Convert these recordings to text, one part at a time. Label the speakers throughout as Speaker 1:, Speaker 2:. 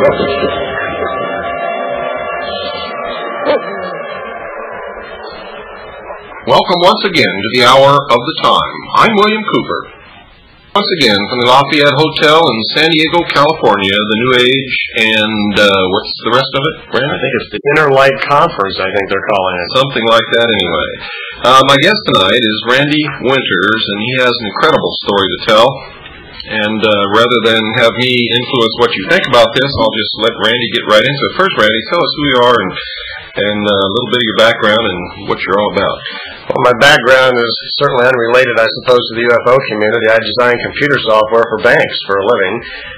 Speaker 1: Welcome once again to the Hour of the Time. I'm William Cooper. Once again from the Lafayette Hotel in San Diego, California, the New Age, and what's the rest of it, Brandon?
Speaker 2: I think it's the Inner Light Conference, I think they're calling it.
Speaker 1: Something like that anyway. My guest tonight is Randy Winters, and he has an incredible story to tell. And rather than have me influence what you think about this, I'll just let Randy get right into it. First, Randy, tell us who you are and a little bit of your background and what you're all about.
Speaker 2: Well, my background is certainly unrelated, I suppose, to the UFO community. I design computer software for banks for a living,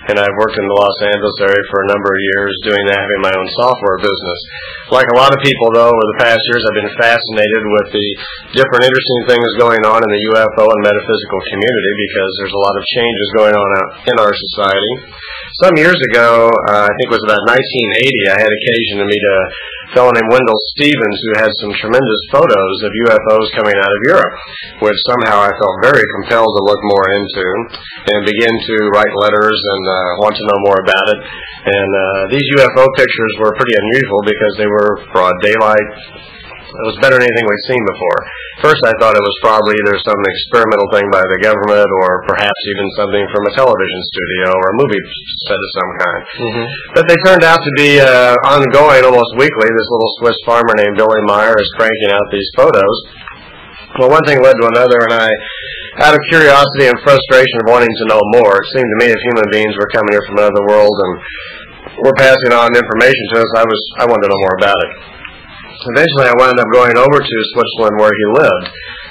Speaker 2: and I've worked in the Los Angeles area for a number of years doing that, having my own software business. Like a lot of people, though, over the past years, I've been fascinated with the different interesting things going on in the UFO and metaphysical community because there's a lot of changes going on in our society. Some years ago, I think it was about 1980, I had occasion to meet a fellow named Wendell Stevens who had some tremendous photos of UFOs coming out of Europe, which somehow I felt very compelled to look more into and begin to write letters and want to know more about it. And these UFO pictures were pretty unusual because they were broad daylight. It was better than anything we'd seen before. First, I thought it was probably either some experimental thing by the government or perhaps even something from a television studio or a movie set of some kind. Mm-hmm. But they turned out to be ongoing almost weekly. This little Swiss farmer named Billy Meire is cranking out these photos. Well, one thing led to another, and I, out of curiosity and frustration of wanting to know more, it seemed to me if human beings were coming here from another world and were passing on information to us, I wanted to know more about it. Eventually, I wound up going over to Switzerland where he lived,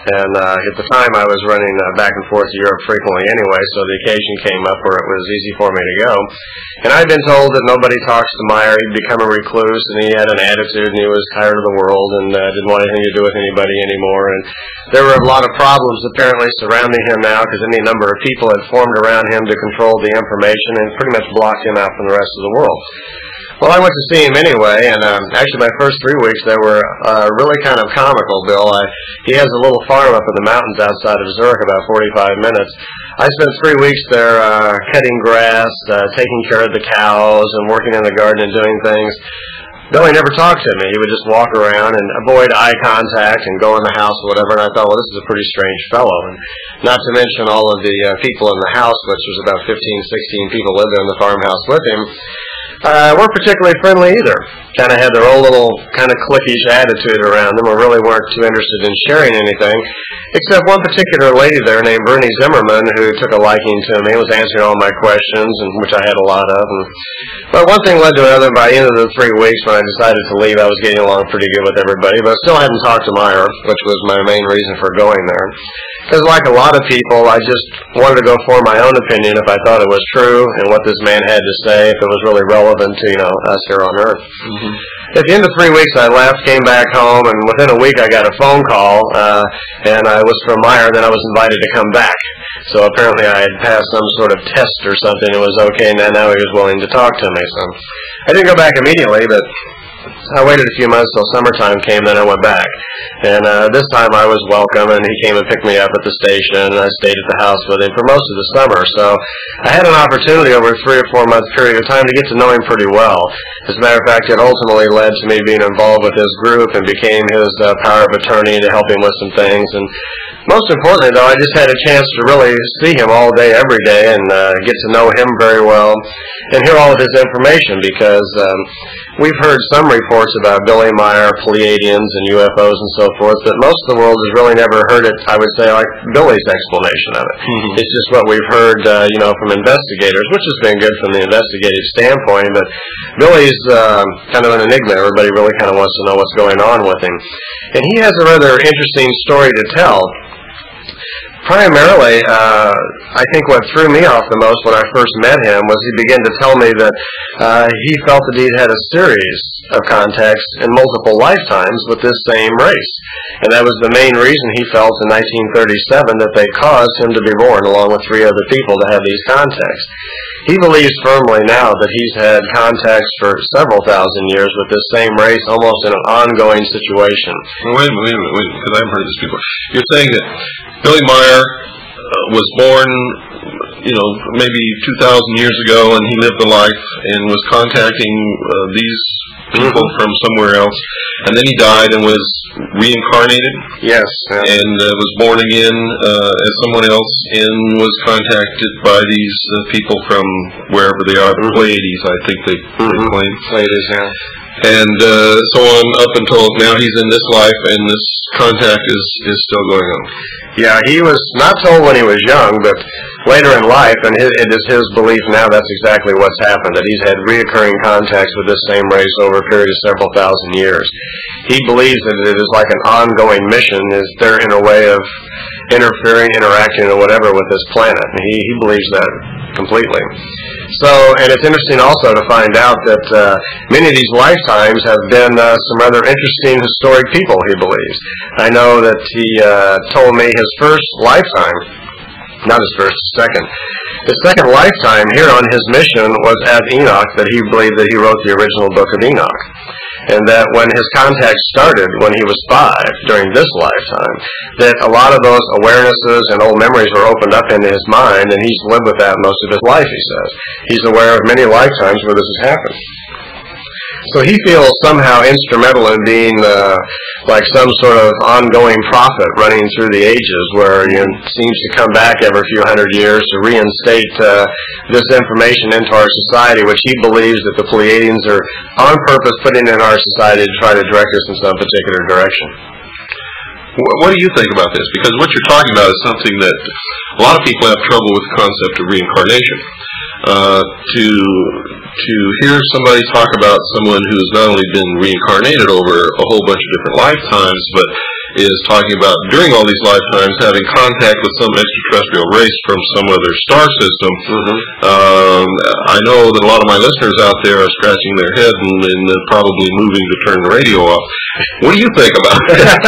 Speaker 2: and at the time I was running back and forth to Europe frequently anyway, so the occasion came up where it was easy for me to go. And I'd been told that nobody talks to Meire, he'd become a recluse, and he had an attitude, and he was tired of the world, and didn't want anything to do with anybody anymore. And there were a lot of problems apparently surrounding him now, because any number of people had formed around him to control the information and pretty much blocked him out from the rest of the world. Well, I went to see him anyway, and actually my first 3 weeks they were really kind of comical, Bill. He has a little farm up in the mountains outside of Zurich, about 45 minutes. I spent 3 weeks there cutting grass, taking care of the cows, and working in the garden and doing things. Billy never talked to me. He would just walk around and avoid eye contact and go in the house or whatever, and I thought, well, this is a pretty strange fellow. And not to mention all of the people in the house, which was about 15, 16 people lived there in the farmhouse with him, weren't particularly friendly either. Kind of had their own little kind of cliquish attitude around them, or really weren't too interested in sharing anything, except one particular lady there named Bernie Zimmerman who took a liking to me, was answering all my questions, and which I had a lot of. But one thing led to another. By the end of the 3 weeks, when I decided to leave, I was getting along pretty good with everybody, but still hadn't talked to Meire, which was my main reason for going there. Because like a lot of people, I just wanted to go form my own opinion if I thought it was true, and what this man had to say, if it was really relevant to, us here on Earth. Mm-hmm. At the end of 3 weeks, I left, came back home, and within a week I got a phone call, and I was from Meire, and then I was invited to come back. So apparently I had passed some sort of test or something. It was okay, and now he was willing to talk to me. So I didn't go back immediately, but I waited a few months till summertime came, then I went back. And this time I was welcome, and he came and picked me up at the station, and I stayed at the house with him for most of the summer. So I had an opportunity over a 3 or 4 month period of time to get to know him pretty well. As a matter of fact, it ultimately led to me being involved with his group and became his power of attorney to help him with some things. And most importantly, though, I just had a chance to really see him all day, every day, and get to know him very well and hear all of his information, because we've heard some reports about Billy Meire, Pleiadians, and UFOs and so forth, but most of the world has really never heard it, I would say, like Billy's explanation of it. Mm-hmm. It's just what we've heard, from investigators, which has been good from the investigative standpoint, but Billy's kind of an enigma. Everybody really kind of wants to know what's going on with him. And he has a rather interesting story to tell. Primarily, I think what threw me off the most when I first met him was he began to tell me that he felt that he'd had a series of contacts in multiple lifetimes with this same race. And that was the main reason he felt in 1937 that they caused him to be born, along with 3 other people, to have these contacts. He believes firmly now that he's had contacts for several thousand years with this same race, almost in an ongoing situation.
Speaker 1: Well, wait a minute, because I haven't heard this before. You're saying that Billy Meire was born, maybe 2,000 years ago, and he lived a life and was contacting these people from somewhere else, and then he died and was reincarnated.
Speaker 2: Yes.
Speaker 1: And was born again as someone else, and was contacted by these people from wherever they are, the Pleiades, I think they claim.
Speaker 2: Pleiades, yeah.
Speaker 1: And so on up until now he's in this life, and this contact is still going on.
Speaker 2: Yeah, he was not told when he was young, but later in life, and it is his belief now that's exactly what's happened, that he's had reoccurring contacts with this same race over a period of several thousand years. He believes that it is like an ongoing mission, is they're in a way of interacting or whatever with this planet. And he believes that completely. So, and it's interesting also to find out that many of these lifetimes have been some rather interesting historic people, he believes. I know that he told me his first lifetime, not his first, his second lifetime here on his mission was as Enoch, that he believed that he wrote the original book of Enoch. And that when his contact started, when he was 5, during this lifetime, that a lot of those awarenesses and old memories were opened up into his mind, and he's lived with that most of his life, he says. He's aware of many lifetimes where this has happened. So he feels somehow instrumental in being like some sort of ongoing prophet running through the ages, where he seems to come back every few hundred years to reinstate this information into our society, which he believes that the Pleiadians are on purpose putting in our society to try to direct us in some particular direction.
Speaker 1: What do you think about this? Because what you're talking about is something that a lot of people have trouble with the concept of reincarnation. To hear somebody talk about someone who's not only been reincarnated over a whole bunch of different lifetimes, but is talking about during all these lifetimes having contact with some extraterrestrial race from some other star system. I know that a lot of my listeners out there are scratching their head and probably moving to turn the radio off. What do you think about that?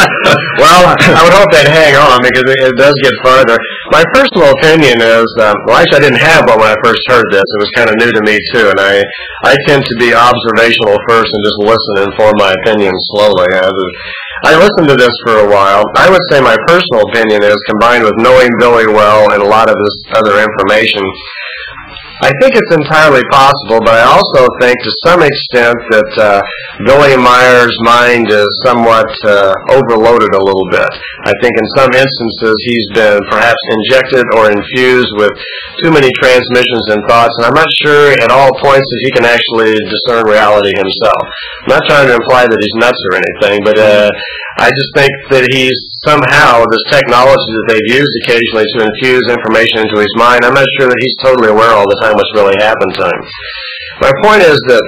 Speaker 2: Well, I would hope they'd hang on, because it does get farther. My personal opinion is, well, actually I didn't have one when I first heard this. It was kind of new to me too, and I tend to be observational first and just listen and form my opinion slowly. I listened to this for a while. I would say my personal opinion is, combined with knowing Billy well and a lot of this other information, I think it's entirely possible, but I also think to some extent that Billy Meire's mind is somewhat overloaded a little bit. I think in some instances he's been perhaps injected or infused with too many transmissions and thoughts, and I'm not sure at all points that he can actually discern reality himself. I'm not trying to imply that he's nuts or anything, but I just think that he's somehow, this technology that they've used occasionally to infuse information into his mind, I'm not sure that he's totally aware all the time what's really happened to him. My point is that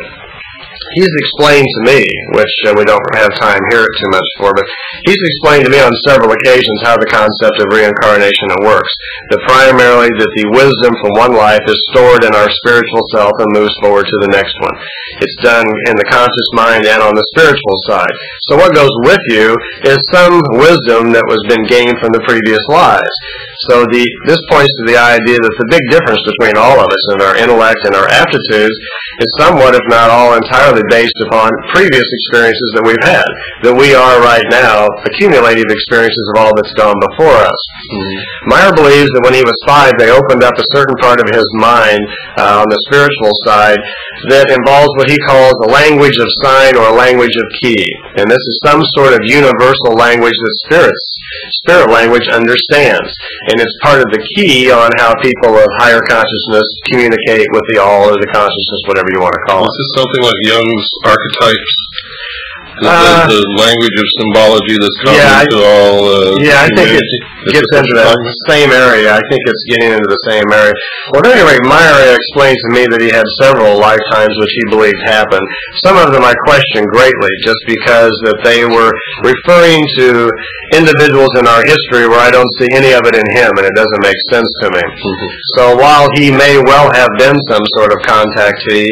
Speaker 2: he's explained to me, which we don't have time here too much for, but he's explained to me on several occasions how the concept of reincarnation works. That primarily that the wisdom from one life is stored in our spiritual self and moves forward to the next one. It's done in the conscious mind and on the spiritual side. So what goes with you is some wisdom that was been gained from the previous lives. So this points to the idea that the big difference between all of us and our intellect and our aptitudes is somewhat, if not all, entirely based upon previous experiences that we've had. That we are right now accumulative experiences of all that's gone before us. Meire believes that when he was 5, they opened up a certain part of his mind on the spiritual side that involves what he calls a language of sign or a language of key. And this is some sort of universal language that spirit language understands. And it's part of the key on how people of higher consciousness communicate with the all or the consciousness, whatever you want to call it.
Speaker 1: Is this something like Jung's archetypes? The language of symbology that's common to all
Speaker 2: I think it gets into the same area. I think it's getting into the same area. Well, at any rate, Meire explained to me that he had several lifetimes which he believed happened. Some of them I question greatly, just because that they were referring to individuals in our history where I don't see any of it in him, and it doesn't make sense to me. So while he may well have been some sort of contactee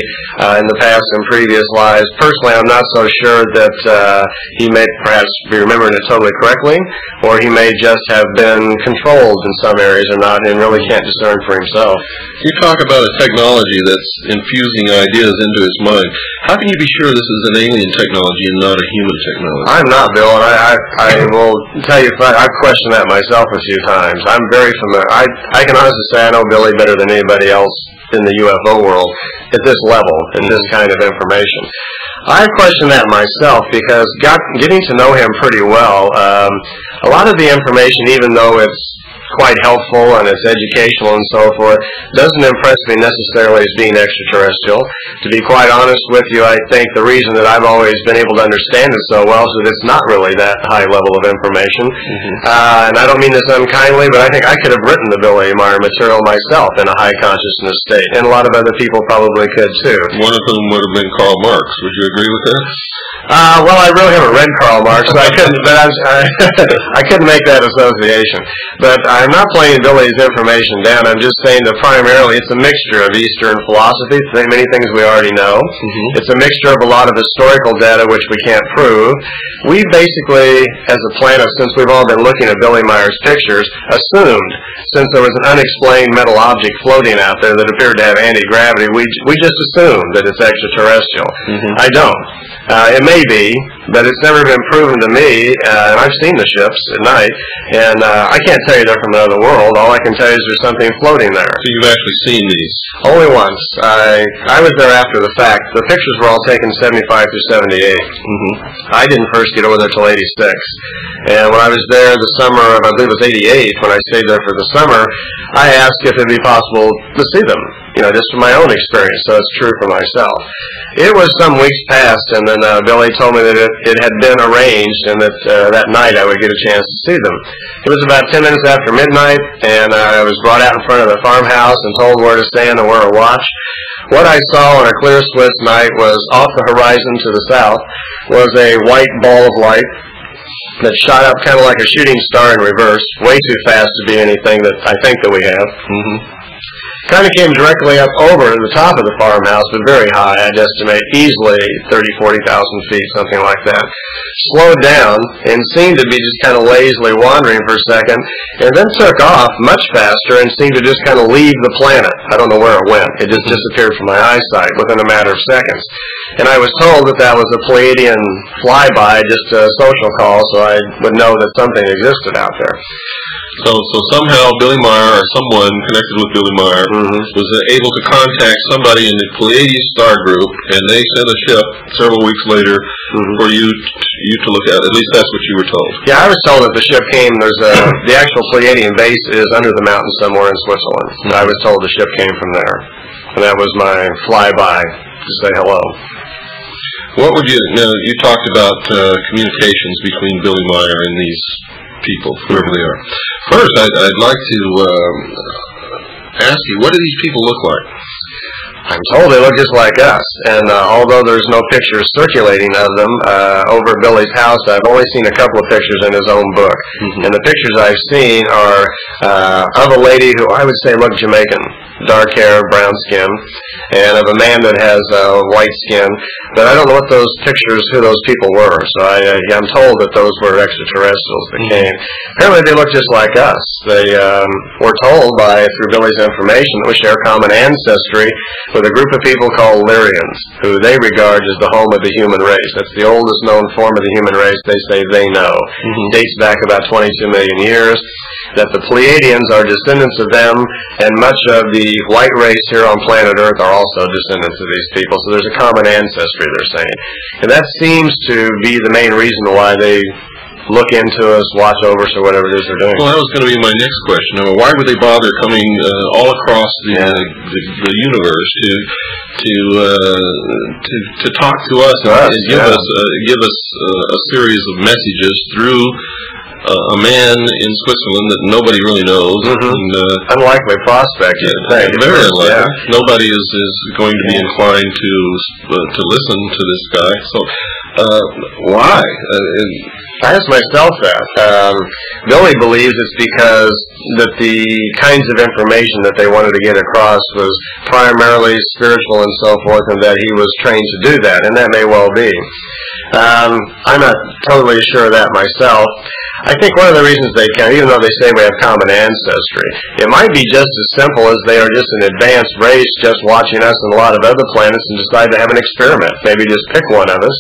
Speaker 2: in the past and previous lives, personally I'm not so sure that that he may perhaps be remembering it totally correctly, or he may just have been controlled in some areas or not and really can't discern for himself.
Speaker 1: You talk about a technology that's infusing ideas into his mind. How can you be sure this is an alien technology and not a human technology?
Speaker 2: I'm not, Bill, and I will tell you, I've questioned that myself a few times. I'm very familiar. I can honestly say I know Billy better than anybody else in the UFO world at this level, at this kind of information. I've questioned that myself because getting to know him pretty well, a lot of the information, even though it's quite helpful and it's educational and so forth, doesn't impress me necessarily as being extraterrestrial. To be quite honest with you, I think the reason that I've always been able to understand it so well is that it's not really that high level of information. And I don't mean this unkindly, but I think I could have written the Billy Meire material myself in a high consciousness state, and a lot of other people probably could too.
Speaker 1: One of whom would have been Karl Marx. Would you agree with that?
Speaker 2: Well, I really haven't read Karl Marx, so I couldn't. But I couldn't make that association. But I'm not playing Billy's information down. I'm just saying that primarily it's a mixture of Eastern philosophy, many things we already know. It's a mixture of a lot of historical data which we can't prove. We basically, as a planet, since we've all been looking at Billy Meire's pictures, assumed, since there was an unexplained metal object floating out there that appeared to have anti-gravity, we just assumed that it's extraterrestrial. I don't. It may be, but it's never been proven to me, and I've seen the ships at night, and I can't tell you they're from another world. All I can tell you is there's something floating there.
Speaker 1: So you've actually seen these?
Speaker 2: Only once. I was there after the fact. The pictures were all taken 75 through 78. I didn't first get over there till 86. And when I was there the summer of, I believe it was 88, when I stayed there for the summer, I asked if it would be possible to see them, just from my own experience, so it's true for myself. It was some weeks past, and then Billy told me that it had been arranged and that that night I would get a chance to see them. It was about 10 minutes after midnight, and I was brought out in front of the farmhouse and told where to stand and where to watch. What I saw on a clear Swiss night was off the horizon to the south was a white ball of light that shot up kind of like a shooting star in reverse, way too fast to be anything that I think that we have. Kind of came directly up over the top of the farmhouse, but very high. I'd estimate easily 30,000, 40,000 feet, something like that. Slowed down and seemed to be just kind of lazily wandering for a second, and then took off much faster and seemed to just kind of leave the planet. I don't know where it went. It just disappeared from my eyesight within a matter of seconds. And I was told that that was a Pleiadian flyby, just a social call, so I would know that something existed out there.
Speaker 1: So somehow Billy Meire, or someone connected with Billy Meire, was able to contact somebody in the Pleiadian star group, and they sent a ship several weeks later for you to look at. At least that's what you were told. Yeah,
Speaker 2: I was told that the ship came. The actual Pleiadian base is under the mountain somewhere in Switzerland. I was told the ship came from there, and that was my flyby to say hello.
Speaker 1: What would you talked about communications between Billy Meire and these people, whoever they are. First, I'd like to ask you, what do these people look like?
Speaker 2: I'm told they look just like us, and although there's no pictures circulating of them over at Billy's house, I've only seen a couple of pictures in his own book. And the pictures I've seen are of a lady who I would say looked Jamaican, dark hair, brown skin, and of a man that has white skin. But I don't know what those pictures, who those people were, so I'm told that those were extraterrestrials that came. Apparently they look just like us. They were told through Billy's information that we share common ancestry with a group of people called Lyrians, who they regard as the home of the human race. That's the oldest known form of the human race they say they know. Dates back about 22 million years. That the Pleiadians are descendants of them, and much of the white race here on planet Earth are also descendants of these people. So there's a common ancestry, they're saying. And that seems to be the main reason why they look into us, watch over us, or whatever it is they're doing.
Speaker 1: Well, that was going to be my next question. I mean, why would they bother coming all across the universe to talk to us and give us a series of messages through a man in Switzerland that nobody really knows?
Speaker 2: Unlikely prospect, you'd think.
Speaker 1: Very unlikely. Nobody is going to be inclined to listen to this guy. So why?
Speaker 2: I asked myself that. Billy believes it's because that the kinds of information that they wanted to get across was primarily spiritual and so forth, and that he was trained to do that, and that may well be. I'm not totally sure of that myself. I think one of the reasons they can, even though they say we have common ancestry, it might be just as simple as they are just an advanced race just watching us and a lot of other planets and decide to have an experiment. Maybe just pick one of us.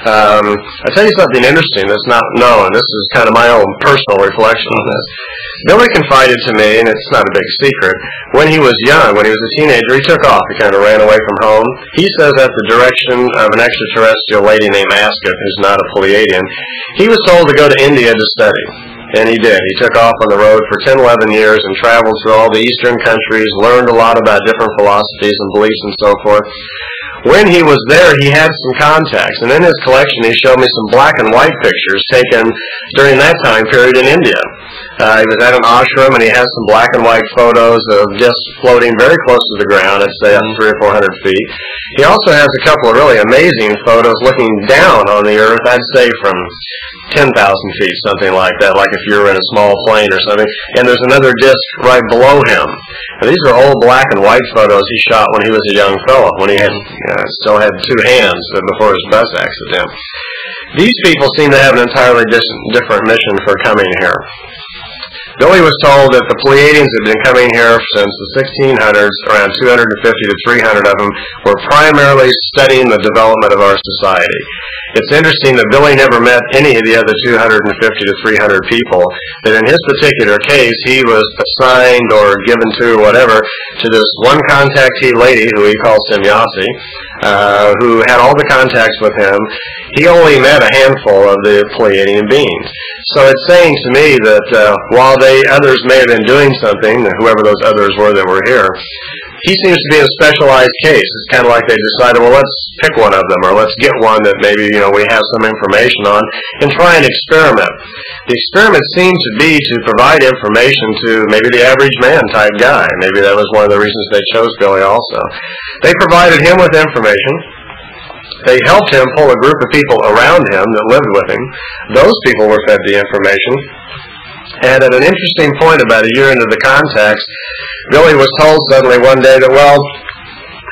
Speaker 2: I'll tell you something interesting that's not known. This is kind of my own personal reflection on this. Billy confided to me, and it's not a big secret, when he was young, when he was a teenager, he took off. He kind of ran away from home. He says at the direction of an extraterrestrial lady named Aska, who's not a Pleiadian, he was told to go to India to study. And he did. He took off on the road for 10, 11 years and traveled through all the eastern countries, learned a lot about different philosophies and beliefs and so forth. When he was there, he had some contacts, and in his collection he showed me some black and white pictures taken during that time period in India. He was at an ashram, and he has some black and white photos of just floating very close to the ground, I'd say up 300 or 400 feet. He also has a couple of really amazing photos looking down on the earth, I'd say from 10,000 feet, something like that, like if you were in a small plane or something. And there's another disc right below him. Now, these are old black and white photos he shot when he was a young fellow, when he had still had two hands before his bus accident. These people seem to have an entirely different mission for coming here. Billy was told that the Pleiadians had been coming here since the 1600s, around 250 to 300 of them, were primarily studying the development of our society. It's interesting that Billy never met any of the other 250 to 300 people, that in his particular case, he was assigned or given to, whatever, to this one contactee lady, who he calls Simyasi, who had all the contacts with him. He only met a handful of the Pleiadian beings. So it's saying to me that while others may have been doing something, whoever those others were that were here, he seems to be in a specialized case. It's kind of like they decided, well, let's pick one of them, or let's get one that maybe we have some information on, and try an experiment. The experiment seemed to be to provide information to maybe the average man type guy. Maybe that was one of the reasons they chose Billy also. They provided him with information. They helped him pull a group of people around him that lived with him. Those people were fed the information. And at an interesting point, about a year into the contacts, Billy was told suddenly one day that, well,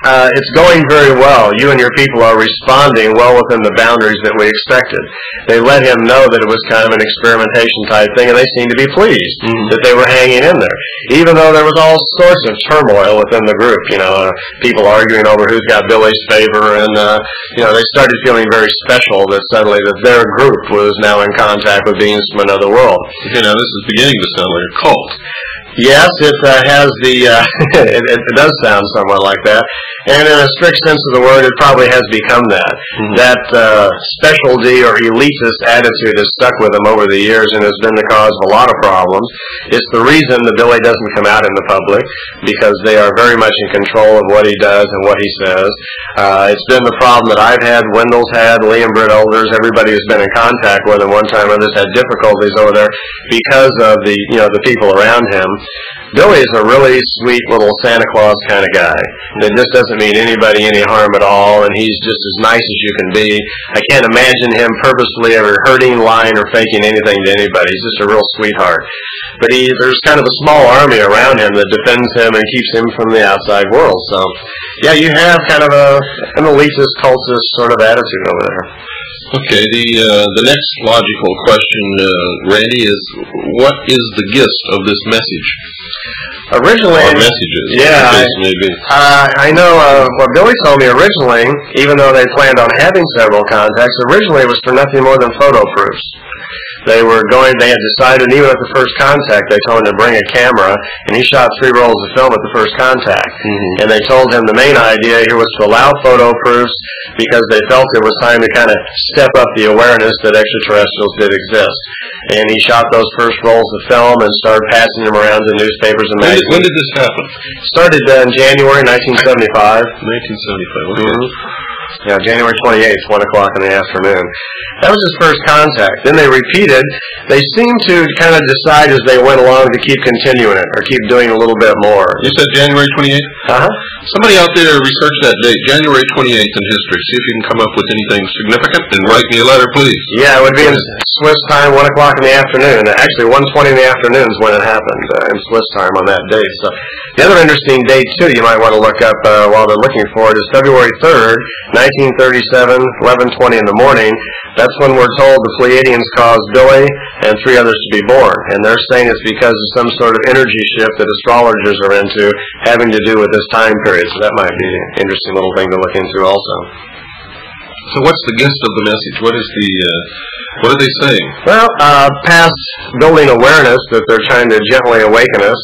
Speaker 2: it's going very well. You and your people are responding well within the boundaries that we expected. They let him know that it was kind of an experimentation type thing, and they seemed to be pleased that they were hanging in there, even though there was all sorts of turmoil within the group. People arguing over who's got Billy's favor, and they started feeling very special that suddenly that their group was now in contact with beings from another world.
Speaker 1: This is beginning to sound like a cult.
Speaker 2: Yes, it has the. It does sound somewhat like that, and in a strict sense of the word, it probably has become that. That specialty or elitist attitude has stuck with him over the years, and has been the cause of a lot of problems. It's the reason that Billy doesn't come out in the public, because they are very much in control of what he does and what he says. It's been the problem that I've had, Wendell's had, Lee and Britt Olders. Everybody who's been in contact with him one time or others had difficulties over there because of the people around him. Billy is a really sweet little Santa Claus kind of guy that just doesn't mean anybody any harm at all, and he's just as nice as you can be. I can't imagine him purposefully ever hurting, lying, or faking anything to anybody. He's just a real sweetheart. But there's kind of a small army around him that defends him and keeps him from the outside world. So, yeah, you have kind of an elitist, cultist sort of attitude over there.
Speaker 1: Okay, the next logical question, Randy, is what is the gist of this message?
Speaker 2: Originally,
Speaker 1: or messages, maybe.
Speaker 2: I know what Billy told me originally, even though they planned on having several contacts, originally it was for nothing more than photo proofs. They had decided, even at the first contact, they told him to bring a camera, and he shot 3 rolls of film at the first contact. And they told him the main idea here was to allow photo proofs because they felt it was time to kind of step up the awareness that extraterrestrials did exist. And he shot those first rolls of film and started passing them around to newspapers and magazines.
Speaker 1: When did this happen?
Speaker 2: Started in January 1975.
Speaker 1: 1975, okay.
Speaker 2: Yeah, January 28th, 1 o'clock in the afternoon. That was his first contact. Then they repeated. They seemed to kind of decide as they went along to keep continuing it or keep doing a little bit more.
Speaker 1: You said January 28th?
Speaker 2: Uh-huh.
Speaker 1: Somebody out there research that date, January 28th in history. See if you can come up with anything significant, and write me a letter, please.
Speaker 2: Yeah, it would be in Swiss time, 1 o'clock in the afternoon. Actually, 1:20 in the afternoon is when it happened in Swiss time on that date. So the other interesting date, too, you might want to look up while they're looking for it, is February 3rd, 1937, 11:20 in the morning. That's when we're told the Pleiadians caused Billy and 3 others to be born. And they're saying it's because of some sort of energy shift that astrologers are into having to do with this time period. So that might be an interesting little thing to look into also.
Speaker 1: So what's the gist of the message? What are they saying?
Speaker 2: Well, past building awareness that they're trying to gently awaken us,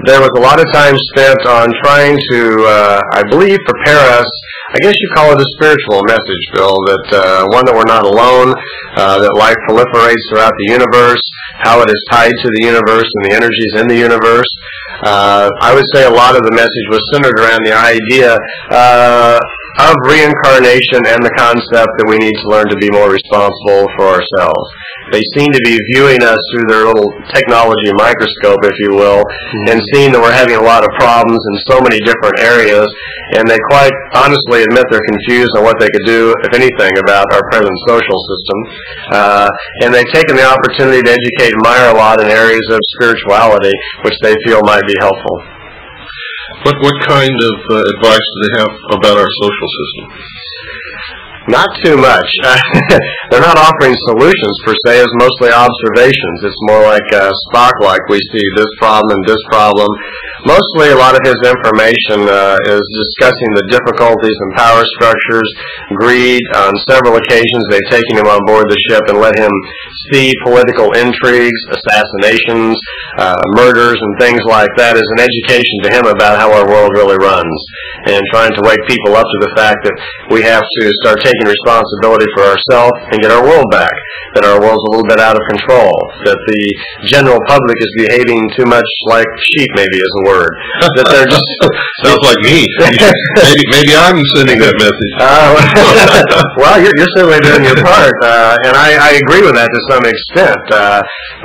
Speaker 2: there was a lot of time spent on trying to, I believe, prepare us. I guess you call it a spiritual message, Bill, that one that we're not alone, that life proliferates throughout the universe, how it is tied to the universe and the energies in the universe. I would say a lot of the message was centered around the idea of reincarnation and the concept that we need to learn to be more responsible for ourselves. They seem to be viewing us through their little technology microscope, if you will, and seeing that we're having a lot of problems in so many different areas, and they quite honestly admit they're confused on what they could do, if anything, about our present social system. And they've taken the opportunity to educate Meire a lot in areas of spirituality, which they feel might be helpful.
Speaker 1: What kind of advice do they have about our social system?
Speaker 2: Not too much. They're not offering solutions per se, it's mostly observations. It's more like Spock-like. We see this problem and this problem. Mostly a lot of his information is discussing the difficulties in power structures, greed. On several occasions they've taken him on board the ship and let him see political intrigues, assassinations, murders and things like that as an education to him about how our world really runs, and trying to wake people up to the fact that we have to start taking responsibility for ourselves and get our world back, that our world's a little bit out of control, that the general public is behaving too much like sheep, maybe is a word, that they're just...
Speaker 1: Sounds like me. maybe I'm sending that message.
Speaker 2: Well, you're certainly doing your part, and I agree with that to some extent.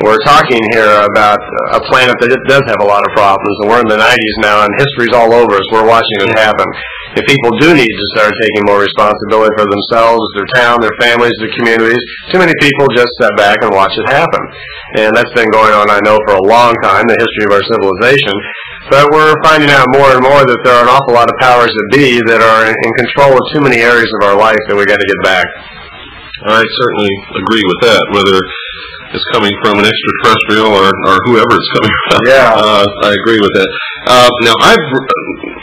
Speaker 2: We're talking here about a planet that does have a lot of problems, and we're in the 90s now, and history's all over us. We're watching it happen. If people do need to start taking more responsibility for themselves, their town, their families, their communities, too many people just sit back and watch it happen. And that's been going on, I know, for a long time, the history of our civilization. But we're finding out more and more that there are an awful lot of powers that be that are in control of too many areas of our life that we've got to get back.
Speaker 1: I certainly agree with that, whether it's coming from an extraterrestrial or whoever it's coming from.
Speaker 2: Yeah.
Speaker 1: I agree with that. Now,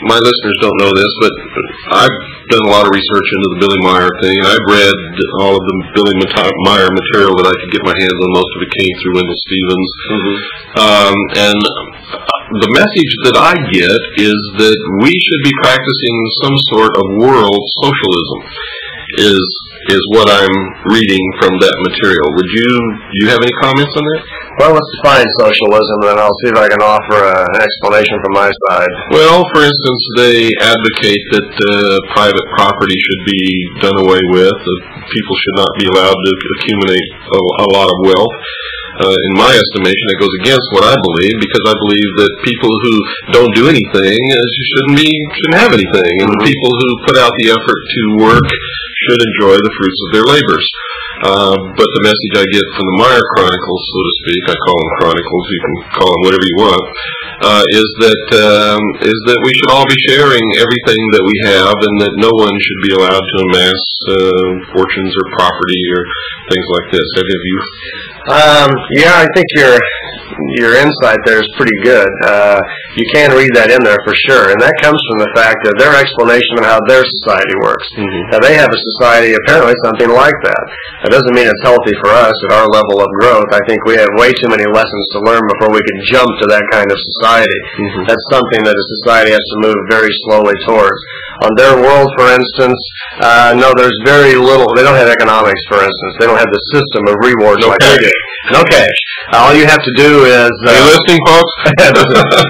Speaker 1: my listeners don't know this, but I've done a lot of research into the Billy Meire thing. I've read all of the Billy Meire material that I could get my hands on. Most of it came through Wendell Stevens. And the message that I get is that we should be practicing some sort of world socialism, is what I'm reading from that material. Do you have any comments on that?
Speaker 2: Well, let's define socialism, and I'll see if I can offer an explanation from my side.
Speaker 1: Well, for instance, they advocate that private property should be done away with. People should not be allowed to accumulate a lot of wealth. In my estimation, it goes against what I believe, because I believe that people who don't do anything shouldn't have anything, and the people who put out the effort to work should enjoy the fruits of their labors. But the message I get from the Meire Chronicles, so to speak, I call them Chronicles, you can call them whatever you want, is that we should all be sharing everything that we have, and that no one should be allowed to amass fortunes or property or things like this. Have you?
Speaker 2: Yeah, I think your insight there is pretty good. You can read that in there for sure, and that comes from the fact that their explanation of how their society works. Now, they have a society, apparently something like that. That doesn't mean it's healthy for us at our level of growth. I think we have way too many lessons to learn before we can jump to that kind of society. That's something that a society has to move very slowly towards. On their world, for instance, no, there's very little. They don't have economics, for instance. They don't have the system of rewards like we do. No cash. All you have to do is...
Speaker 1: Are you listening, folks?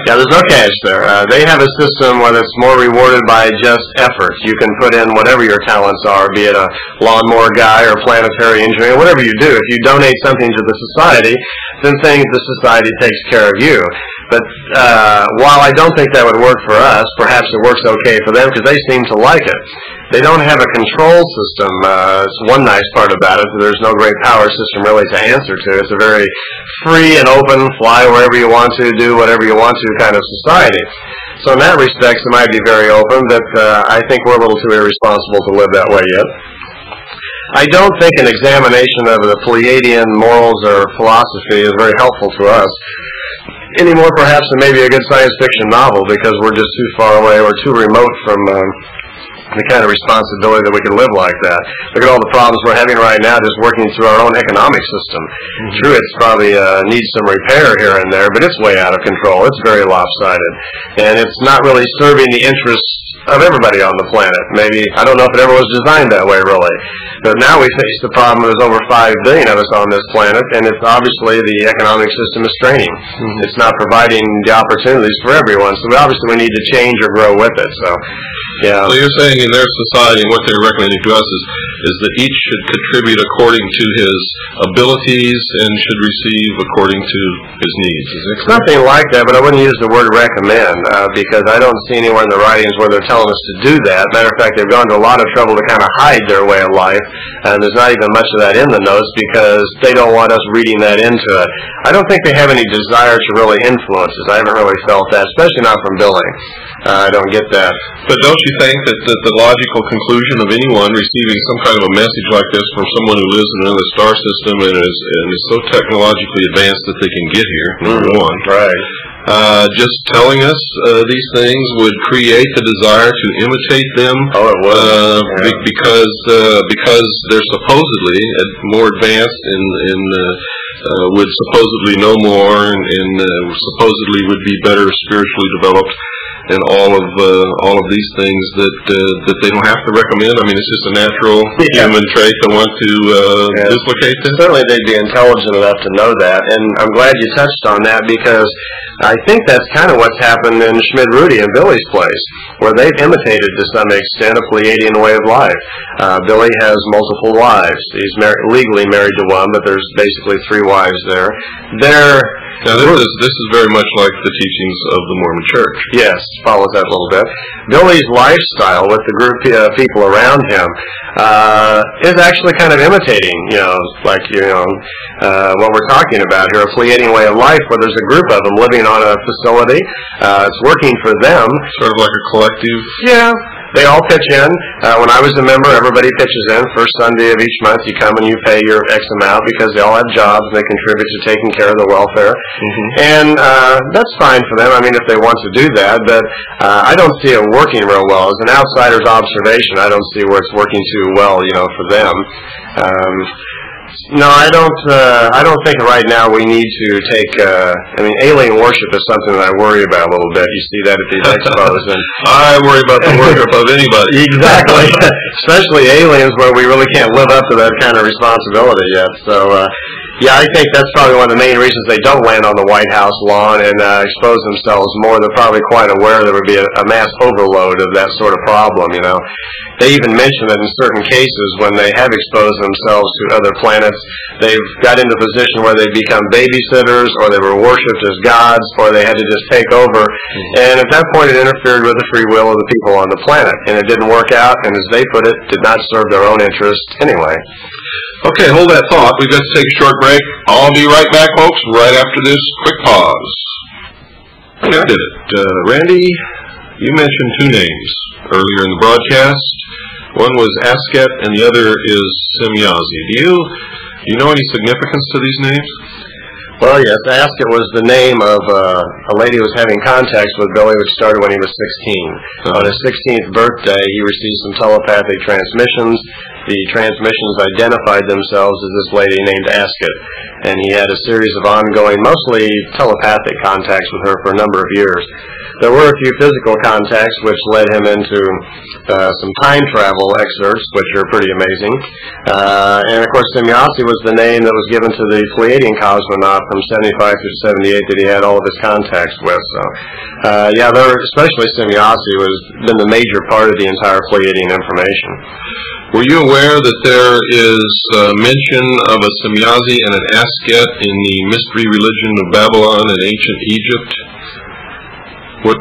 Speaker 2: There's no cash there. They have a system where it's more rewarded by just effort. You can put in whatever your talents are, be it a lawnmower guy or planetary engineer, whatever you do. If you donate something to the society, then the society takes care of you. But while I don't think that would work for us, perhaps it works okay for them because they seem to like it. They don't have a control system. It's one nice part about it. There's no great power system really to answer to. It's a very free and open, fly wherever you want to, do whatever you want to kind of society. So in that respect, it might be very open, but I think we're a little too irresponsible to live that way yet. I don't think an examination of the Pleiadian morals or philosophy is very helpful to us, any more perhaps than maybe a good science fiction novel, because we're just too far away or too remote from the kind of responsibility that we can live like that. Look at all the problems we're having right now just working through our own economic system. True, it's probably needs some repair here and there, but it's way out of control. It's very lopsided. And it's not really serving the interests of everybody on the planet. Maybe, I don't know if it ever was designed that way, really. But now we face the problem there's over 5 billion of us on this planet, and it's obviously the economic system is straining. It's not providing the opportunities for everyone, so obviously we need to change or grow with it. So, yeah.
Speaker 1: So you're saying in their society, and what they're recommending to us is that each should contribute according to his abilities and should receive according to his needs. Is that correct?
Speaker 2: Something like that, but I wouldn't use the word recommend because I don't see anywhere in the writings where they're telling us to do that. Matter of fact, they've gone to a lot of trouble to kind of hide their way of life, and there's not even much of that in the notes because they don't want us reading that into it. I don't think they have any desire to really influence us. I haven't really felt that, especially not from Billy. I don't get that.
Speaker 1: But don't you think that the logical conclusion of anyone receiving some kind of a message like this from someone who lives in another star system and is so technologically advanced that they can get here, number one,
Speaker 2: right?
Speaker 1: Just telling us these things would create the desire to imitate them.
Speaker 2: Oh, it would.
Speaker 1: Because they're supposedly more advanced and would supposedly know more and supposedly would be better spiritually developed. And all of these things that they don't have to recommend. I mean, it's just a natural human trait to want to duplicate this.
Speaker 2: Certainly, they'd be intelligent enough to know that, and I'm glad you touched on that because I think that's kind of what's happened in Schmidt Rudy and Billy's place, where they've imitated to some extent a Pleiadian way of life. Billy has multiple wives. He's legally married to one, but there's basically 3 wives there.
Speaker 1: Now, this is very much like the teachings of the Mormon Church.
Speaker 2: Yes, follows that a little bit. Billy's lifestyle with the group of people around him is actually kind of imitating, what we're talking about here, a Pleiadian way of life where there's a group of them living on a facility. It's working for them.
Speaker 1: Sort of like a collective.
Speaker 2: Yeah. They all pitch in. When I was a member, everybody pitches in. First Sunday of each month, you come and you pay your X amount because they all have jobs and they contribute to taking care of the welfare. And that's fine for them, I mean, if they want to do that, but I don't see it working real well. As an outsider's observation, I don't see where it's working too well, for them. No, I don't think right now we need to take. Alien worship is something that I worry about a little bit. You see that at these expos, and
Speaker 1: I worry about the worship of anybody.
Speaker 2: Exactly, especially aliens, where we really can't live up to that kind of responsibility yet. So. Yeah, I think that's probably one of the main reasons they don't land on the White House lawn and expose themselves more. They're probably quite aware there would be a mass overload of that sort of problem, They even mention that in certain cases when they have exposed themselves to other planets, they've got into a position where they've become babysitters or they were worshipped as gods or they had to just take over. And at that point it interfered with the free will of the people on the planet. And it didn't work out, and as they put it, did not serve their own interest anyway.
Speaker 1: Okay, hold that thought. We've got to take a short break. I'll be right back, folks, right after this quick pause. I did it. Randy, you mentioned 2 names earlier in the broadcast. One was Asket and the other is Semyazi. Do you know any significance to these names?
Speaker 2: Well, yes, Asket was the name of a lady who was having contacts with Billy, which started when he was 16. On his 16th birthday, he received some telepathic transmissions. The transmissions identified themselves as this lady named Asket, and he had a series of ongoing, mostly telepathic contacts with her for a number of years. There were a few physical contacts which led him into some time travel excerpts, which are pretty amazing. And of course, Semyazi was the name that was given to the Pleiadian cosmonaut from 75 through 78 that he had all of his contacts with. So, especially Semyazi has been the major part of the entire Pleiadian information.
Speaker 1: Were you aware that there is mention of a Semyazi and an Asket in the mystery religion of Babylon and ancient Egypt? What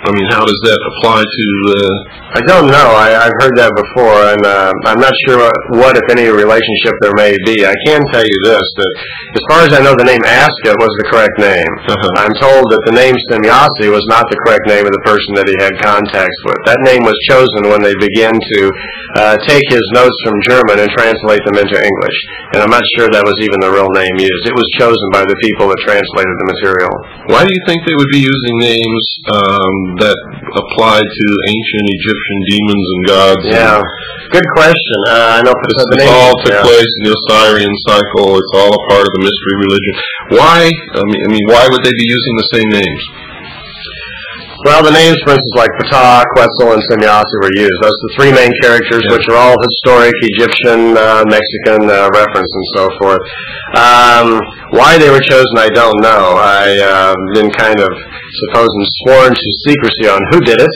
Speaker 1: I mean, how does that apply to...
Speaker 2: I don't know. I've heard that before, and I'm not sure what, if any, relationship there may be. I can tell you this, that as far as I know, the name Aska was the correct name. I'm told that the name Semyasi was not the correct name of the person that he had contacts with. That name was chosen when they began to take his notes from German and translate them into English. And I'm not sure that was even the real name used. It was chosen by the people that translated the material.
Speaker 1: Why do you think they would be using names that apply to ancient Egyptian demons and gods?
Speaker 2: Yeah, good question. I know
Speaker 1: this all took place in the Osirian cycle. It's all a part of the mystery religion. Why? I mean, why would they be using the same names?
Speaker 2: Well, the names, for instance, like Ptah, Quetzal, and Semyasi were used. Those are the three main characters, which are all historic Egyptian, Mexican reference and so forth. Why they were chosen, I don't know. I've been kind of supposed sworn to secrecy on who did it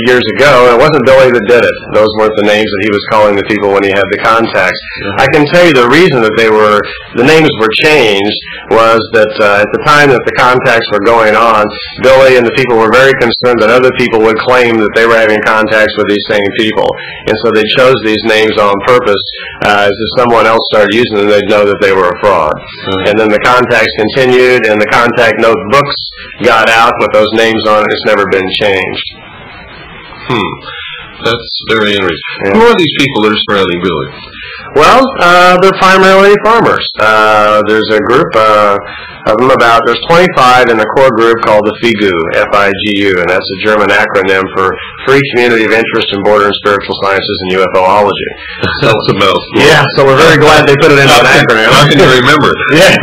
Speaker 2: years ago. It wasn't Billy that did it. Those weren't the names that he was calling the people when he had the contacts. I can tell you the reason that the names were changed was that at the time that the contacts were going on, Billy and the people were very concerned that other people would claim that they were having contacts with these same people. And so they chose these names on purpose as if someone else started using them, they'd know that they were a fraud. And then the contacts continued, and the contact notebooks got out with those names on it. It's never been changed.
Speaker 1: That's very interesting. Who are these people that are surrounding Billy?
Speaker 2: Well, they're primarily farmers. There's a group of them there's 25 in the core group called the FIGU, F-I-G-U, and that's a German acronym for Free Community of Interest in Border and Spiritual Sciences and UFOlogy.
Speaker 1: That's a mouthful.
Speaker 2: Yeah, so we're very glad they put it into an acronym.
Speaker 1: How can you remember it?
Speaker 2: Yeah,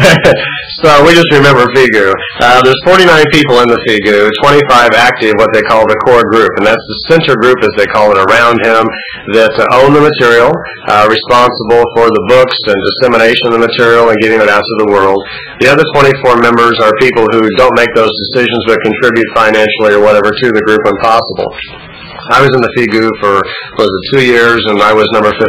Speaker 2: so we just remember FIGU. There's 49 people in the FIGU, 25 active, what they call the core group, and that's the center group, as they call it, around him that own the material, responsible for the books and dissemination of the material and getting it out to the world. The other 24 members are people who don't make those decisions but contribute financially or whatever to the group when possible. I was in the FIGU for, 2 years, and I was number 50.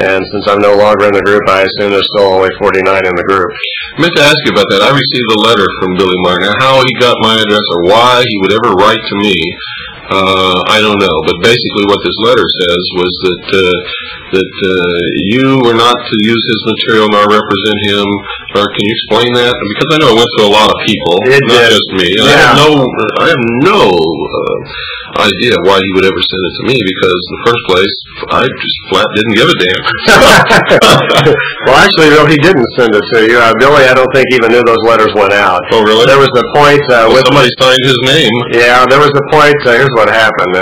Speaker 2: And since I'm no longer in the group, I assume there's still only 49 in the group.
Speaker 1: I meant to ask you about that. I received a letter from Billy Martin. Now, how he got my address or why he would ever write to me, I don't know. But basically what this letter says was that you were not to use his material nor represent him. Can you explain that? Because I know it went to a lot of people, not just me. And I have no idea why he would ever send it to me, because in the first place, I just flat didn't give a damn.
Speaker 2: Well, actually, no, he didn't send it to you. Billy, I don't think even knew those letters went out.
Speaker 1: Oh, really?
Speaker 2: There was a point...
Speaker 1: somebody signed his name.
Speaker 2: Yeah, there was a point... here's what happened.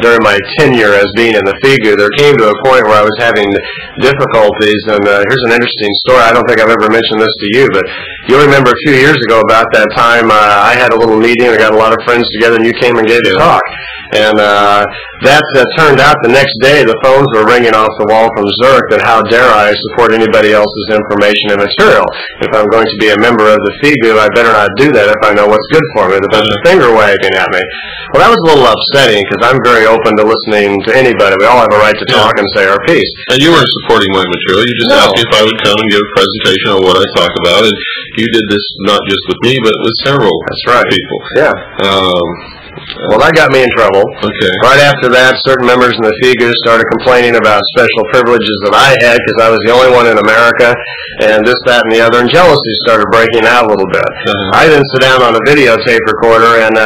Speaker 2: During my tenure as being in the FIGU, there came to a point where I was having difficulties, and here's an interesting story. I don't think I've ever mentioned this to you, but you'll remember a few years ago about that time, I had a little meeting, I got a lot of friends together, and you came and gave a talk. And that turned out the next day the phones were ringing off the wall from Zurich that how dare I support anybody else's information and material. If I'm going to be a member of the FIGU, I better not do that if I know what's good for me. There's a finger waving at me. Well, that was a little upsetting because I'm very open to listening to anybody. We all have a right to talk and say our piece.
Speaker 1: And you weren't supporting my material. You just asked me if I would come and give a presentation on what I talk about. And you did this not just with me, but with several people.
Speaker 2: Yeah. Well, that got me in trouble.
Speaker 1: Okay.
Speaker 2: Right after that, certain members in the FIGU started complaining about special privileges that I had because I was the only one in America, and this, that, and the other, and jealousy started breaking out a little bit. I then sat down on a videotape recorder and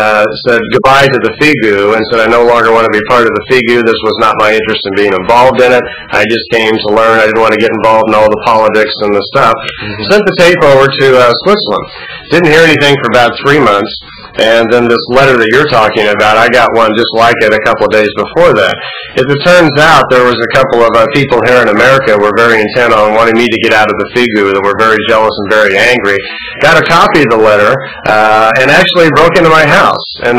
Speaker 2: said goodbye to the FIGU and said I no longer want to be part of the FIGU. This was not my interest in being involved in it. I just came to learn. I didn't want to get involved in all the politics and the stuff. Sent the tape over to Switzerland. Didn't hear anything for about 3 months. And then this letter that you're talking about, I got one just like it a couple of days before that. As it turns out, there was a couple of people here in America who were very intent on wanting me to get out of the FIGU, that were very jealous and very angry. Got a copy of the letter, and actually broke into my house. And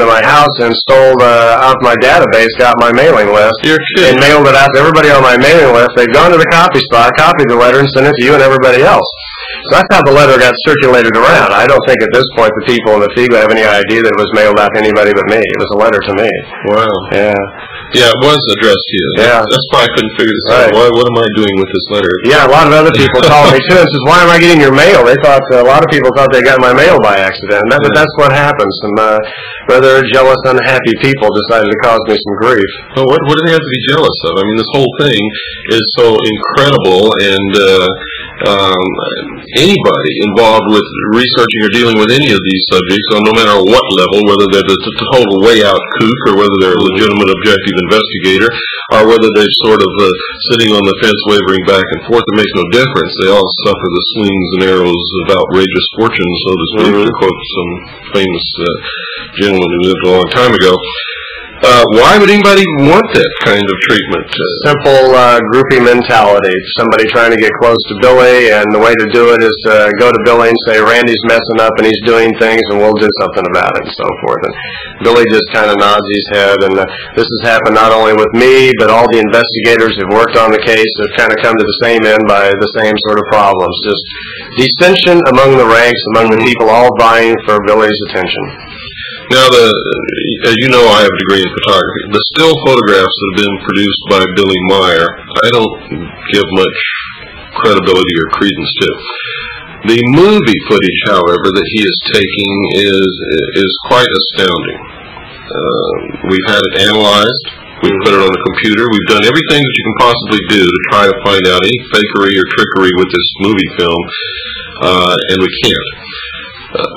Speaker 2: stole off my database, got my mailing list, and mailed it out to everybody on my mailing list. They'd gone to the copy spot, copied the letter, and sent it to you and everybody else. So that's how the letter got circulated around. I don't think at this point the people in the FIGU have any idea that it was mailed out to anybody but me. It was a letter to me.
Speaker 1: Wow.
Speaker 2: Yeah.
Speaker 1: Yeah, it was addressed to you.
Speaker 2: Yeah.
Speaker 1: That's why I couldn't figure this out. What am I doing with this letter?
Speaker 2: Yeah, a lot of other people called me too and says, "Why am I getting your mail?" They thought a lot of people thought they got my mail by accident. But that's what happens. Some rather jealous, unhappy people decided to cause me some grief.
Speaker 1: Well, what do they have to be jealous of? I mean, this whole thing is so incredible, and anybody involved with researching or dealing with any of these subjects, on no matter what level, whether they're the total way out kook or whether they're a legitimate objective investigator, or whether they're sort of sitting on the fence wavering back and forth, it makes no difference. They all suffer the slings and arrows of outrageous fortune, so to speak, to quote some famous gentleman who lived a long time ago. Why would anybody want that kind of treatment?
Speaker 2: Simple groupie mentality. Somebody trying to get close to Billy, and the way to do it is to go to Billy and say, "Randy's messing up and he's doing things and we'll do something about it," and so forth. And Billy just kind of nods his head, and this has happened not only with me, but all the investigators who've worked on the case have kind of come to the same end by the same sort of problems. Just dissension among the ranks, among the people all vying for Billy's attention.
Speaker 1: Now, as you know, I have a degree in photography. The still photographs that have been produced by Billy Meire, I don't give much credibility or credence to. The movie footage, however, that he is taking is quite astounding. We've had it analyzed. We've put it on a computer. We've done everything that you can possibly do to try to find out any fakery or trickery with this movie film, and we can't.